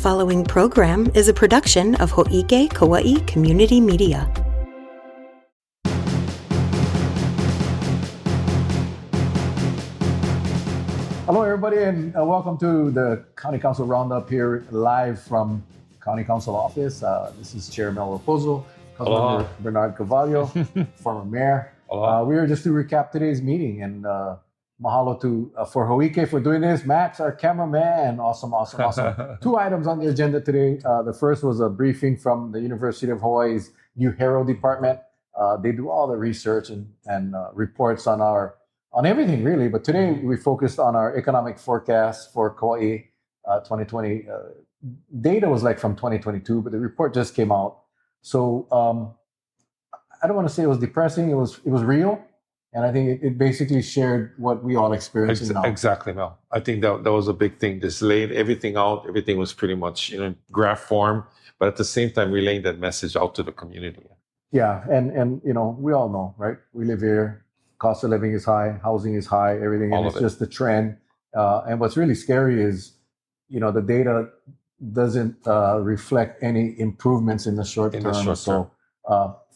following program is a production of Ho'ike Kauaʻi Community Media. Hello, everybody, and welcome to the County Council Roundup here live from County Council office. This is Chair Mel Rapozo, Councilmember Bernard Carvalho, former mayor. We are just to recap today's meeting, and mahalo to for Ho'ike for doing this. Max, our cameraman, awesome. 2 items on the agenda today. The first was a briefing from the University of Hawaii's New Herald Department. They do all the research and reports on everything really, but today we focused on our economic forecast for Kauaʻi 2020. Data was like from 2022, but the report just came out. So I don't want to say it was depressing. It was real. And I think it basically shared what we all experience now. Exactly, Mel. I think that was a big thing. Just laying everything out. Everything was pretty much in graph form, but at the same time, relaying that message out to the community. Yeah, and we all know, right? We live here. Cost of living is high. Housing is high. Everything, and it's just the trend. And what's really scary is, the data doesn't reflect any improvements in the short term. So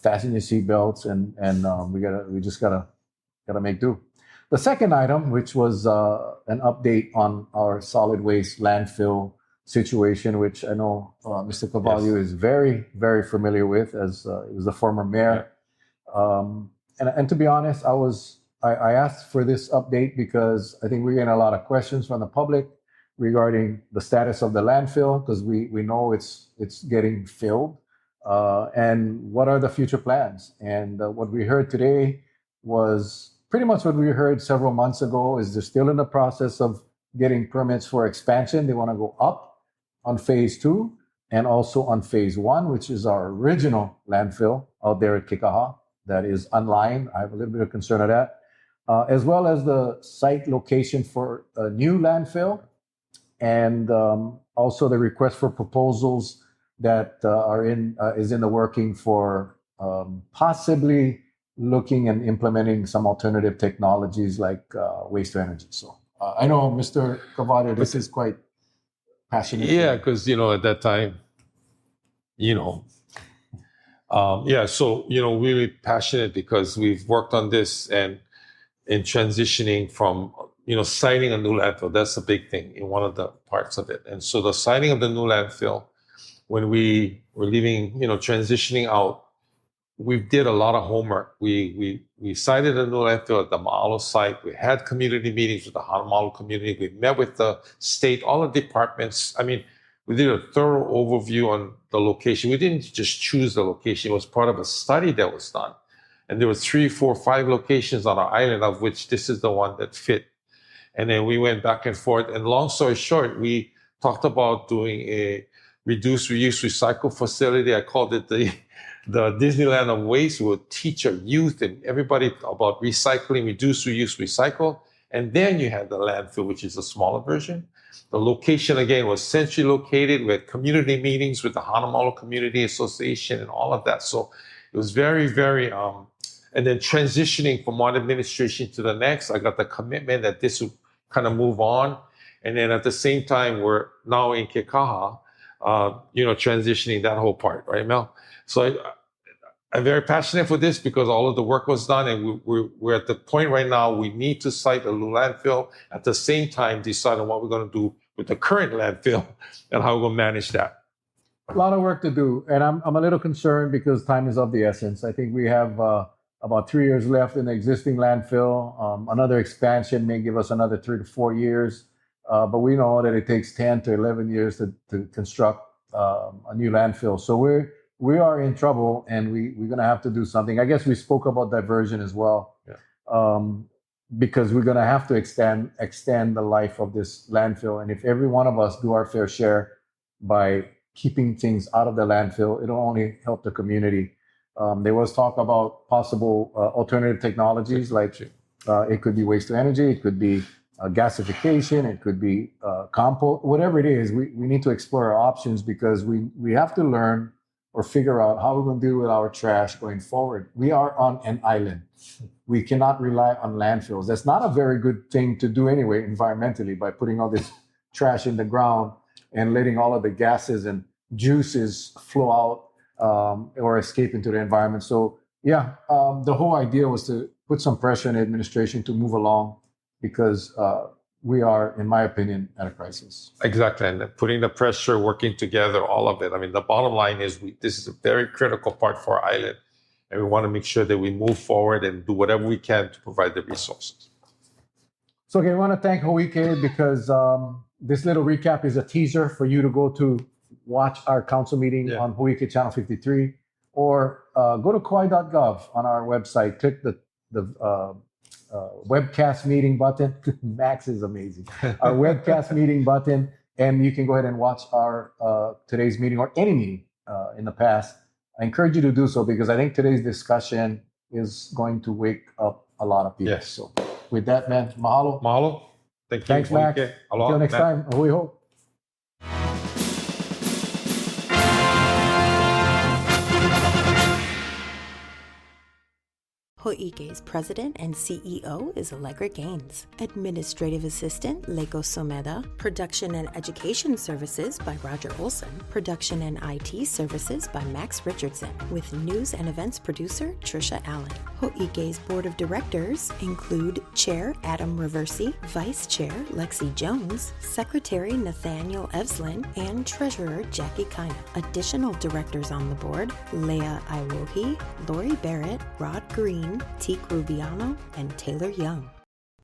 fasten your seatbelts, and we just gotta make do. The second item, which was an update on our solid waste landfill situation, which I know Mr. Carvalho is very, very familiar with, as he was the former mayor. Yeah. And to be honest, I asked for this update because I think we're getting a lot of questions from the public regarding the status of the landfill, because we know it's getting filled, and what are the future plans. And what we heard today was pretty much what we heard several months ago. Is they're still in the process of getting permits for expansion. They want to go up on phase 2 and also on phase 1, which is our original landfill out there at Kikaha. That is online. I have a little bit of concern of that, as well as the site location for a new landfill, and also the request for proposals that is in the working for possibly looking and implementing some alternative technologies like waste to energy. So I know, Mr. Carvalho, this is quite passionate. Yeah, because at that time, so really passionate because we've worked on this and in transitioning from siting a new landfill. That's a big thing in one of the parts of it. And so the siting of the new landfill, when we were leaving, transitioning out, we did a lot of homework. We sited a new landfill at the Ma'alo site. We had community meetings with the Hanamalu community. We met with the state, all the departments. I mean, we did a thorough overview on the location. We didn't just choose the location. It was part of a study that was done. And there were 3, 4, 5 locations on our island, of which this is the one that fit. And then we went back and forth. And long story short, we talked about doing a reduce, reuse, recycle facility. I called it the Disneyland of waste. We'll teach our youth and everybody about recycling, reduce, reuse, recycle. And then you had the landfill, which is a smaller version. The location, again, was centrally located. We had community meetings with the Hanamalu Community Association and all of that. So it was very, very, and then transitioning from one administration to the next, I got the commitment that this would kind of move on. And then at the same time, we're now in Kekaha, transitioning that whole part, right, Mel? So I'm very passionate for this because all of the work was done, and we're at the point right now we need to site a new landfill. At the same time, decide on what we're going to do with the current landfill and how we're going to manage that. A lot of work to do, and I'm a little concerned because time is of the essence. I think we have about 3 years left in the existing landfill. Another expansion may give us another 3 to 4 years, but we know that it takes 10 to 11 years to construct a new landfill. So we are in trouble, and we're going to have to do something. I guess we spoke about diversion as well, because we're going to have to extend the life of this landfill. And if every one of us do our fair share by keeping things out of the landfill, it'll only help the community. There was talk about possible alternative technologies, like it could be waste to energy, it could be gasification, it could be compost, whatever it is. We need to explore our options because we have to learn or figure out how we're going to deal with our trash going forward. We are on an island. We cannot rely on landfills. That's not a very good thing to do anyway, environmentally, by putting all this trash in the ground and letting all of the gases and juices flow out or escape into the environment. So yeah, the whole idea was to put some pressure on the administration to move along because we are, in my opinion, at a crisis. Exactly. And putting the pressure, working together, all of it. I mean, the bottom line is this is a very critical part for our island. And we want to make sure that we move forward and do whatever we can to provide the resources. So again, I want to thank Ho'ike because this little recap is a teaser for you to go to watch our council meeting on Ho'ike Channel 53 or go to Kauaʻi.gov on our website. Click the webcast meeting button. Max is amazing. Our webcast meeting button, and you can go ahead and watch our today's meeting or any meeting in the past. I encourage you to do so because I think today's discussion is going to wake up a lot of people. Yes. So with that, man, mahalo. Mahalo. Thank you. Thanks, Max. Until next time. Hui ho. Ho'ike's president and CEO is Allegra Gaines. Administrative assistant, Leiko Someda. Production and education services by Roger Olson. Production and IT services by Max Richardson. With news and events producer, Trisha Allen. Ho'ike's board of directors include Chair Adam Reversi, Vice Chair Lexi Jones, Secretary Nathaniel Evslin, and Treasurer Jackie Kina. Additional directors on the board, Leah Iwohi, Lori Barrett, Rod Green, Teak Rubiano, and Taylor Young.